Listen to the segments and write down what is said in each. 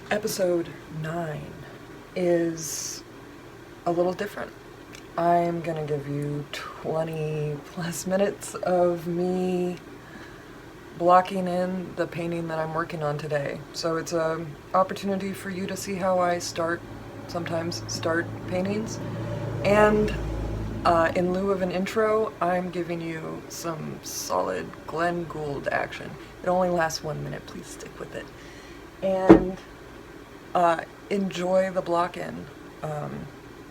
Episode 9 is a little different. I'm gonna give you 20 plus minutes of me blocking in the painting that I'm working on today. So it's an opportunity for you to see how I sometimes start paintings. And in lieu of an intro, I'm giving you some solid Glenn Gould action. It only lasts 1 minute, please stick with it. And enjoy the block-in.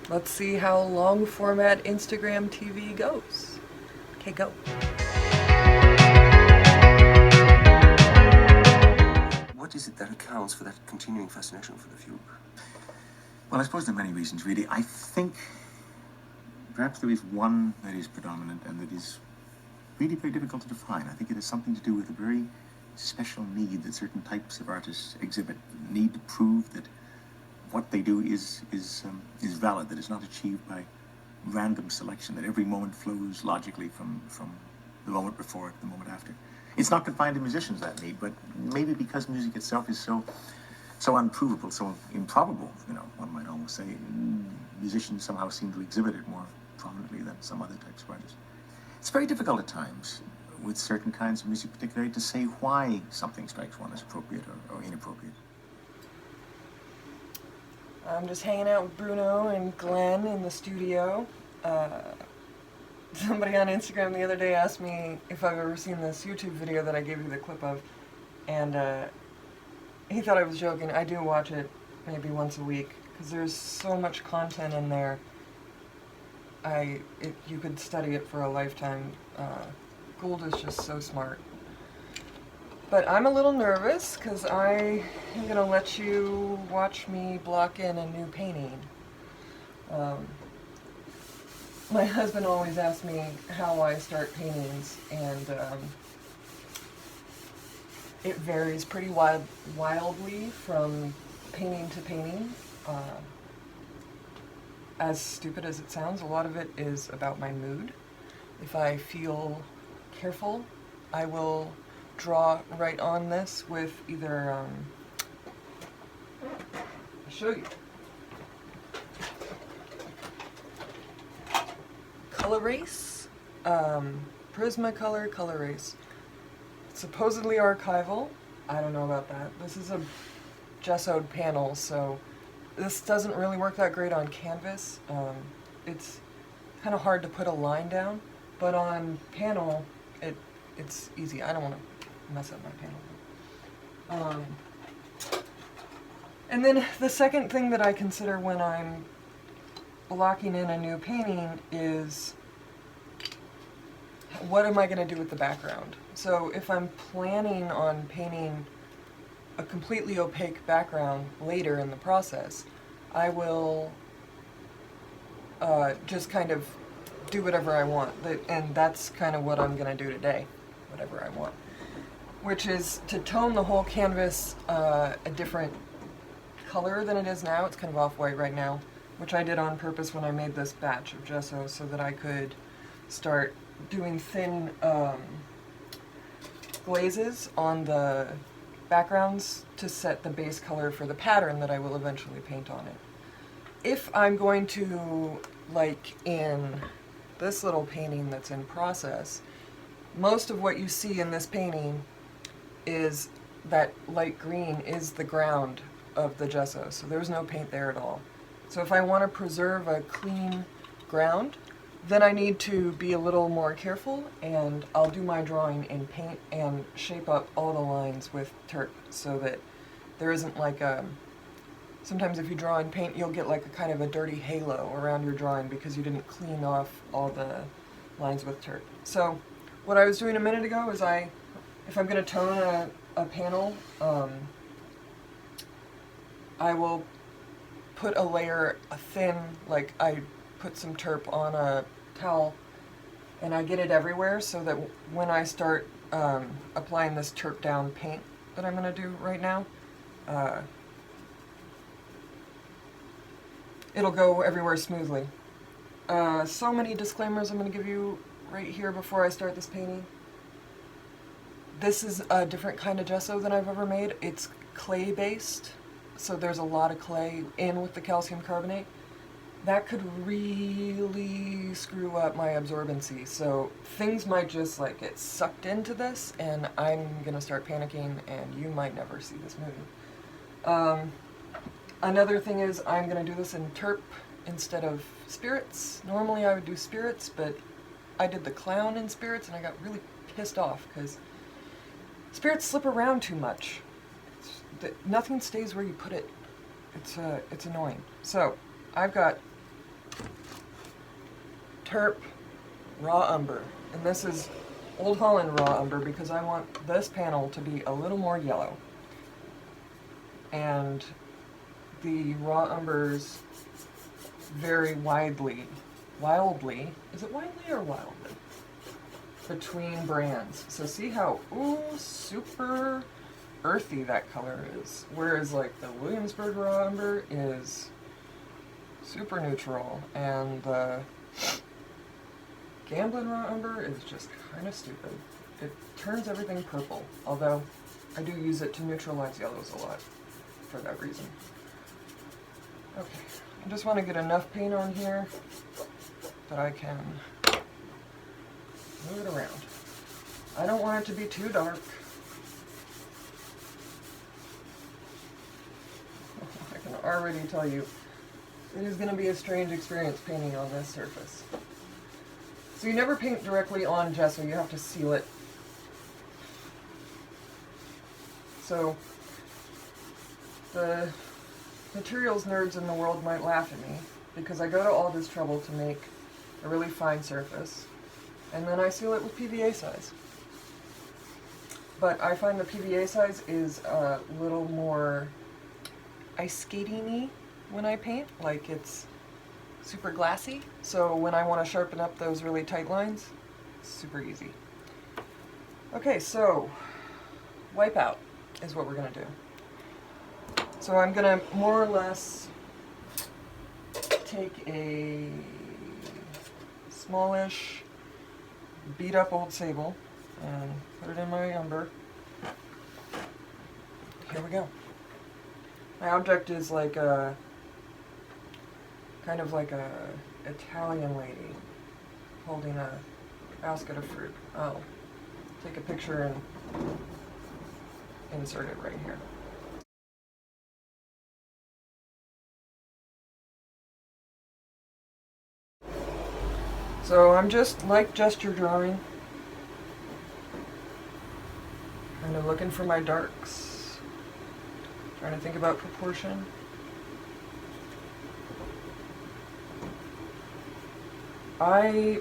Let's see how long format Instagram TV goes. Okay, go. What is it that accounts for that continuing fascination for the fugue? Well, I suppose there are many reasons, really. I think perhaps there is one that is predominant and that is really very difficult to define. I think it has something to do with a very special need that certain types of artists exhibit. The need to prove that what they do is valid, that it's not achieved by random selection, that every moment flows logically from the moment before it to the moment after. It's not confined to musicians, that need, but maybe because music itself is so unprovable, so improbable, one might almost say, musicians somehow seem to exhibit it more prominently than some other types of artists. It's very difficult at times, with certain kinds of music particularly, to say why something strikes one as appropriate or inappropriate. I'm just hanging out with Bruno and Glenn in the studio. Somebody on Instagram the other day asked me if I've ever seen this YouTube video that I gave you the clip of, and he thought I was joking. I do watch it maybe once a week, because there's so much content in there. You could study it for a lifetime. Gould is just so smart. But I'm a little nervous because I am going to let you watch me block in a new painting. My husband always asks me how I start paintings, and it varies pretty wildly from painting to painting. As stupid as it sounds, a lot of it is about my mood. If I feel careful, I will draw right on this with either, I'll show you. Colorase, Prismacolor Colorase. It's supposedly archival. I don't know about that. This is a gessoed panel, so this doesn't really work that great on canvas. It's kind of hard to put a line down, but on panel, it's easy. I don't want to mess up my panel. And then the second thing that I consider when I'm blocking in a new painting is, what am I going to do with the background? So if I'm planning on painting a completely opaque background later in the process, I will just kind of do whatever I want. And that's kind of what I'm going to do today, whatever I want. Which is to tone the whole canvas a different color than it is now. It's kind of off-white right now, which I did on purpose when I made this batch of gesso so that I could start doing thin glazes on the backgrounds to set the base color for the pattern that I will eventually paint on it. If I'm going to, like in this little painting that's in process, most of what you see in this painting is that light green is the ground of the gesso, so there's no paint there at all. So if I want to preserve a clean ground, then I need to be a little more careful, and I'll do my drawing in paint and shape up all the lines with turp so that there isn't like sometimes if you draw in paint, you'll get like a kind of a dirty halo around your drawing because you didn't clean off all the lines with turp. So what I was doing a minute ago is if I'm going to tone a panel, I will put a thin, like I put some turp on a towel and I get it everywhere so that when I start applying this turp down paint that I'm going to do right now, it'll go everywhere smoothly. So many disclaimers I'm going to give you right here before I start this painting. This is a different kind of gesso than I've ever made. It's clay-based. so there's a lot of clay in with the calcium carbonate. That could really screw up my absorbency. So things might just like get sucked into this, and I'm gonna start panicking, and you might never see this movie. Another thing is I'm gonna do this in terp instead of spirits. Normally I would do spirits, but I did the clown in spirits, and I got really pissed off because spirits slip around too much. Nothing stays where you put it. It's annoying. So I've got terp raw umber, and this is Old Holland raw umber because I want this panel to be a little more yellow. And the raw umbers vary wildly, is it widely or wildly? Between brands. So see how, ooh, super earthy that color is. Whereas like the Williamsburg raw umber is super neutral, and the Gamblin raw umber is just kind of stupid. It turns everything purple, although I do use it to neutralize yellows a lot for that reason. Okay, I just want to get enough paint on here that I can move it around. I don't want it to be too dark. I can already tell you it is going to be a strange experience painting on this surface. So you never paint directly on gesso, you have to seal it. So the materials nerds in the world might laugh at me because I go to all this trouble to make a really fine surface, and then I seal it with PVA size. But I find the PVA size is a little more ice skating-y when I paint, like it's super glassy. So when I want to sharpen up those really tight lines, it's super easy. Okay, so wipeout is what we're going to do. So I'm going to more or less take a smallish beat up old sable and put it in my umber. Here we go. My object is like a kind of like a Italian lady holding a basket of fruit. I'll take a picture and insert it right here. So I'm just like gesture drawing, kind of looking for my darks, trying to think about proportion. I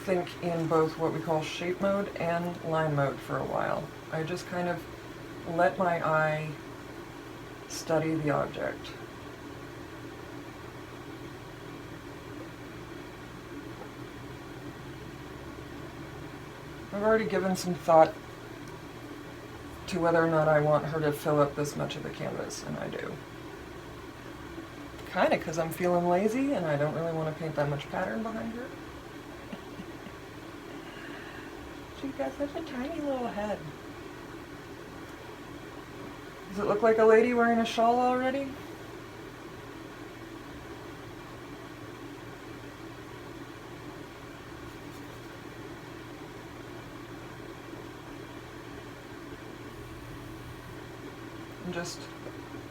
think in both what we call shape mode and line mode for a while. I just kind of let my eye study the object. I've already given some thought to whether or not I want her to fill up this much of the canvas, and I do. Kind of because I'm feeling lazy and I don't really want to paint that much pattern behind her. She's got such a tiny little head. Does it look like a lady wearing a shawl already? I'm just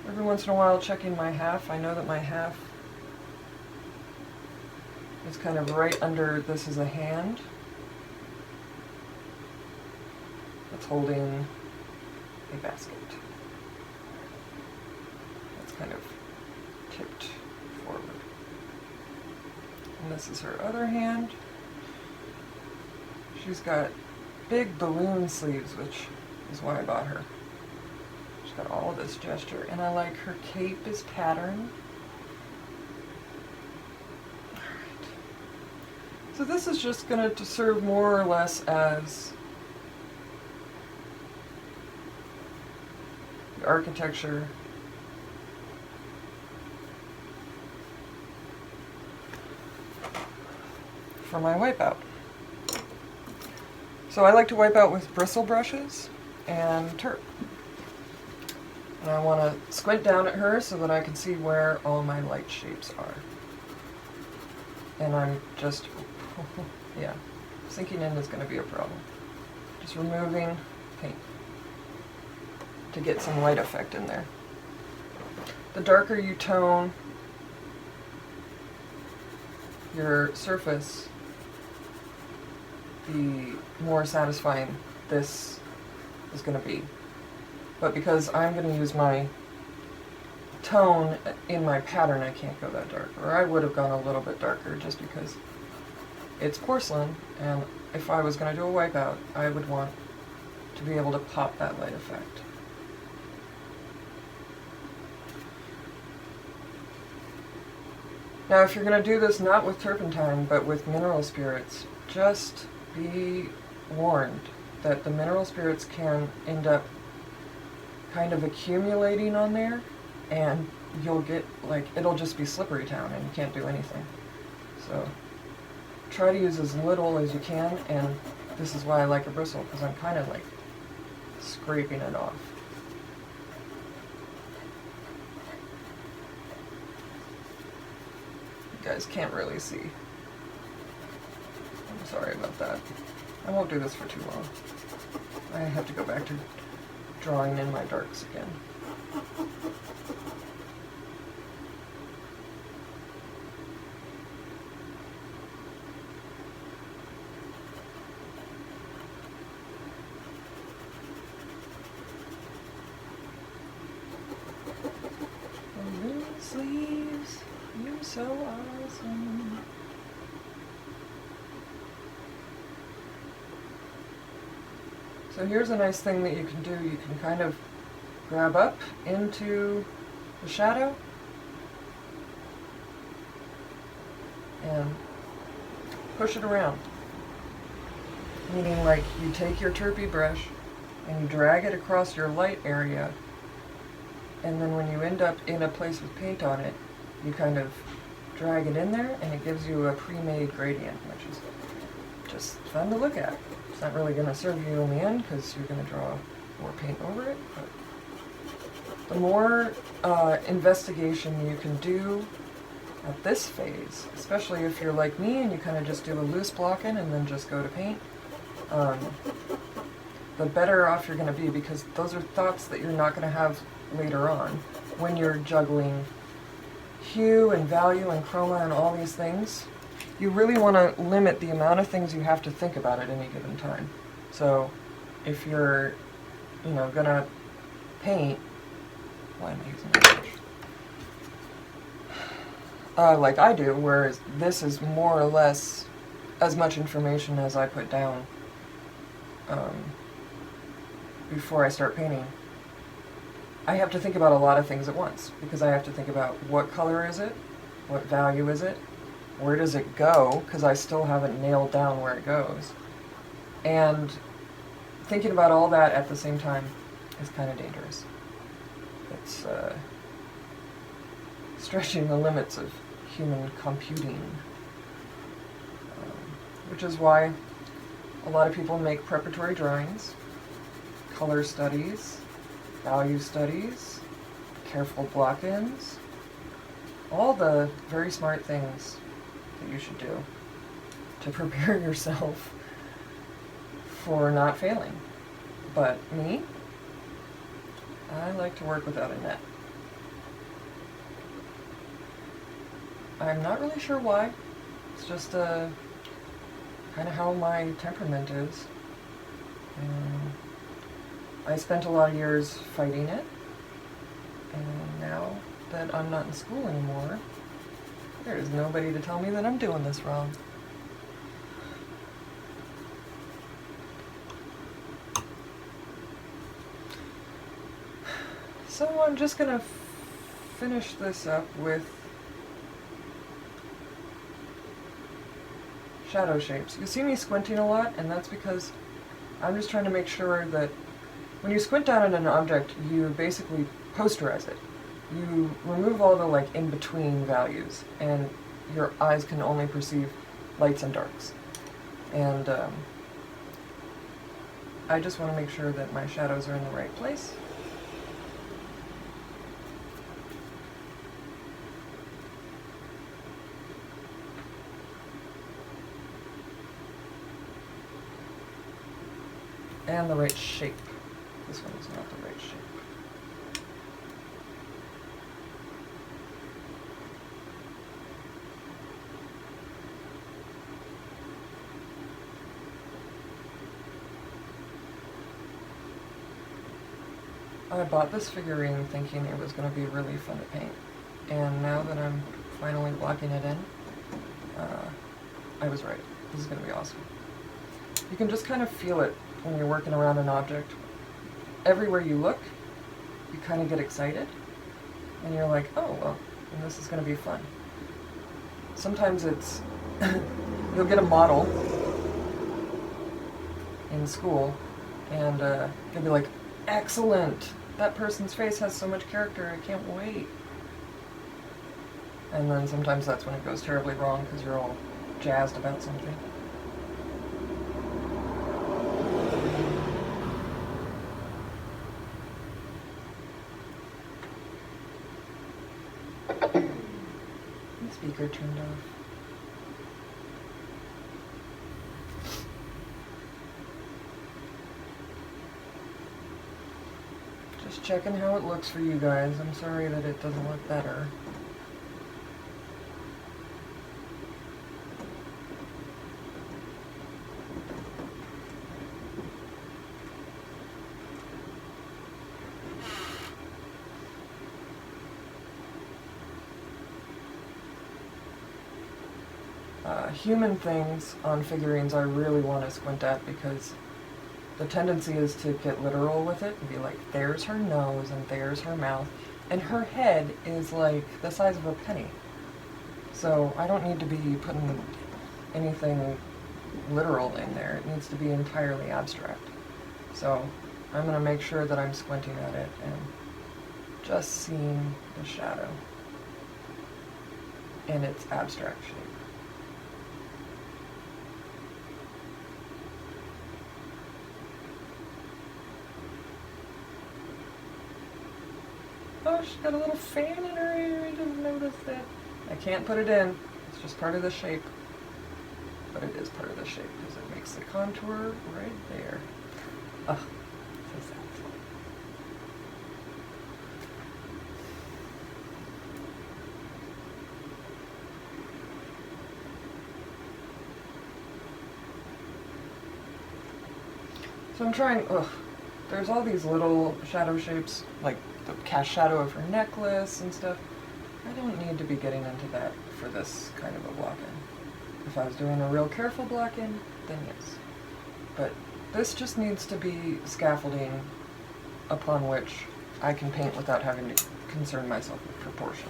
every once in a while checking my half. I know that my half is kind of right under, this is a hand that's holding a basket. That's kind of tipped forward. And this is her other hand. She's got big balloon sleeves, which is why I bought her. Got all this gesture, and I like her cape is patterned. Alright. So this is just going to serve more or less as the architecture for my wipeout. So I like to wipe out with bristle brushes and terp. And I want to squint down at her so that I can see where all my light shapes are. And I'm just, yeah, sinking in is going to be a problem. Just removing paint to get some light effect in there. The darker you tone your surface, the more satisfying this is going to be. But because I'm going to use my tone in my pattern, I can't go that dark. Or I would have gone a little bit darker just because it's porcelain, and if I was going to do a wipeout, I would want to be able to pop that light effect. Now, if you're going to do this not with turpentine, but with mineral spirits, just be warned that the mineral spirits can end up kind of accumulating on there, and you'll get, like, it'll just be slippery town and you can't do anything. So try to use as little as you can, and this is why I like a bristle, because I'm kind of like scraping it off. You guys can't really see. I'm sorry about that. I won't do this for too long. I have to go back to drawing in my darks again. Balloon sleeves, you're so awesome. So here's a nice thing that you can do. You can kind of grab up into the shadow and push it around. Meaning, like, you take your Turpie brush and you drag it across your light area, and then when you end up in a place with paint on it, you kind of drag it in there, and it gives you a pre-made gradient, which is just fun to look at. It's not really going to serve you in the end because you're going to draw more paint over it, but the more investigation you can do at this phase, especially if you're like me and you kind of just do a loose blocking and then just go to paint, the better off you're going to be, because those are thoughts that you're not going to have later on when you're juggling hue and value and chroma and all these things. You really want to limit the amount of things you have to think about at any given time. So if you're, gonna paint, why am I using that brush? Like I do, whereas this is more or less as much information as I put down before I start painting. I have to think about a lot of things at once, because I have to think about what color is it, what value is it, where does it go, because I still haven't nailed down where it goes. And thinking about all that at the same time is kind of dangerous. It's stretching the limits of human computing, which is why a lot of people make preparatory drawings, color studies, value studies, careful block-ins, all the very smart things that you should do to prepare yourself for not failing. But me, I like to work without a net. I'm not really sure why. It's just kind of how my temperament is. I spent a lot of years fighting it, and now that I'm not in school anymore, there is nobody to tell me that I'm doing this wrong. So I'm just gonna finish this up with shadow shapes. You see me squinting a lot, and that's because I'm just trying to make sure that when you squint down at an object, you basically posterize it. You remove all the in-between values, and your eyes can only perceive lights and darks. And I just want to make sure that my shadows are in the right place. and the right shape. This one is not the right shape. I bought this figurine thinking it was going to be really fun to paint, and now that I'm finally blocking it in, I was right. This is going to be awesome. You can just kind of feel it when you're working around an object. Everywhere you look, you kind of get excited, and you're like, oh, well, and this is going to be fun. Sometimes it's, you'll get a model in school, and you'll be like, excellent! That person's face has so much character, I can't wait. And then sometimes that's when it goes terribly wrong because you're all jazzed about something. The speaker turned off. Just checking how it looks for you guys. I'm sorry that it doesn't look better. Human things on figurines I really want to squint at because the tendency is to get literal with it and be like, there's her nose and there's her mouth, and her head is like the size of a penny. So I don't need to be putting anything literal in there. It needs to be entirely abstract. So I'm going to make sure that I'm squinting at it and just seeing the shadow in its abstract shape. Oh, she's got a little fan in her ear. I didn't notice that. I can't put it in. It's just part of the shape. But it is part of the shape because it makes the contour right there. Ugh, so sad. So I'm trying, there's all these little shadow shapes, like the cast shadow of her necklace and stuff. I don't need to be getting into that for this kind of a block-in. If I was doing a real careful block-in, then yes. But this just needs to be scaffolding upon which I can paint without having to concern myself with proportion.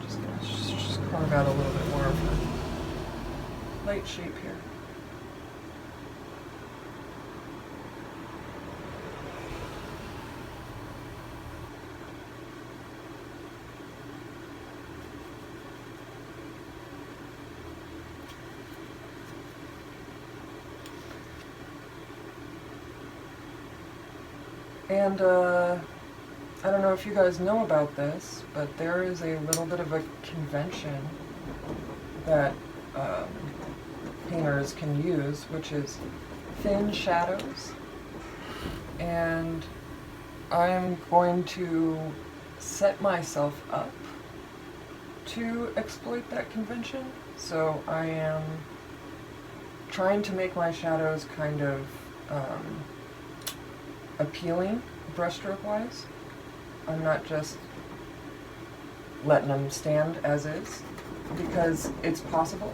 Just gonna just carve out a little bit more of her light shape here. And I don't know if you guys know about this, but there is a little bit of a convention that painters can use, which is thin shadows. And I'm going to set myself up to exploit that convention. So I am trying to make my shadows kind of appealing brushstroke wise. I'm not just letting them stand as is, because it's possible.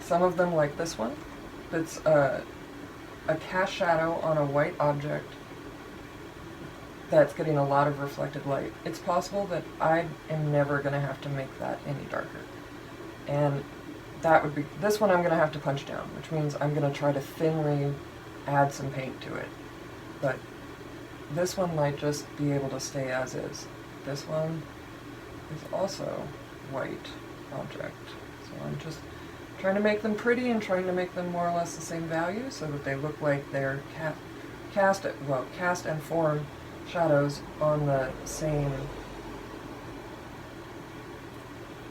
Some of them, like this one, that's a cast shadow on a white object that's getting a lot of reflected light. It's possible that I am never going to have to make that any darker. And that would be, this one I'm going to have to punch down, which means I'm going to try to thinly add some paint to it. But this one might just be able to stay as is. This one is also white object. So I'm just trying to make them pretty and trying to make them more or less the same value so that they look like they're cast and form shadows on the same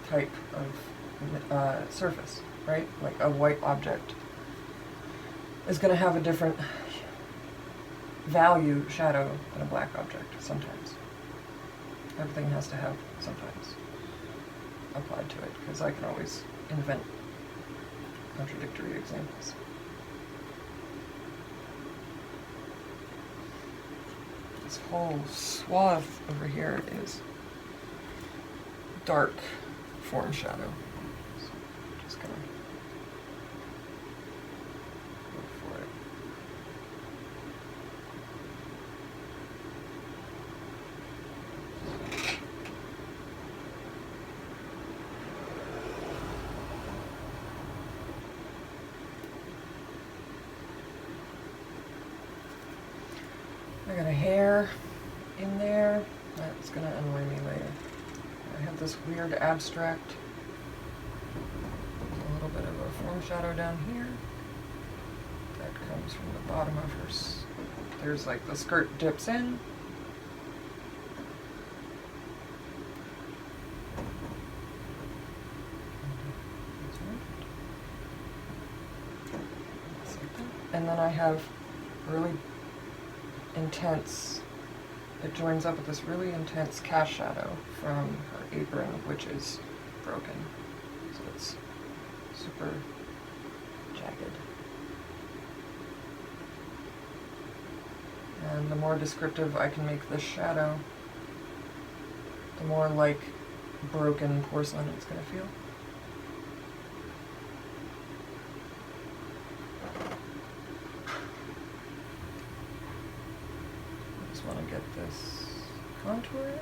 type of surface, right? Like a white object is going to have a different value shadow than a black object sometimes. Everything has to have sometimes applied to it, because I can always invent contradictory examples. This whole swath over here is dark form shadow. So just gonna go for it. I got a hair in there. That's gonna annoy me later. I have this weird abstract. A little bit of a form shadow down here. That comes from the bottom of her. There's like the skirt dips in. And then I have really intense, it joins up with this really intense cast shadow from her apron, which is broken. So it's super jagged. And the more descriptive I can make this shadow, the more like broken porcelain it's going to feel. Want to get this contour in.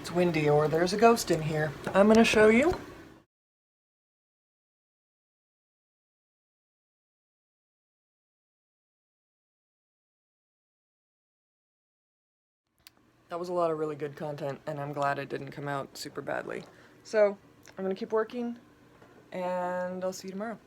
It's windy, or there's a ghost in here. I'm going to show you. That was a lot of really good content, and I'm glad it didn't come out super badly. So, I'm going to keep working, and I'll see you tomorrow.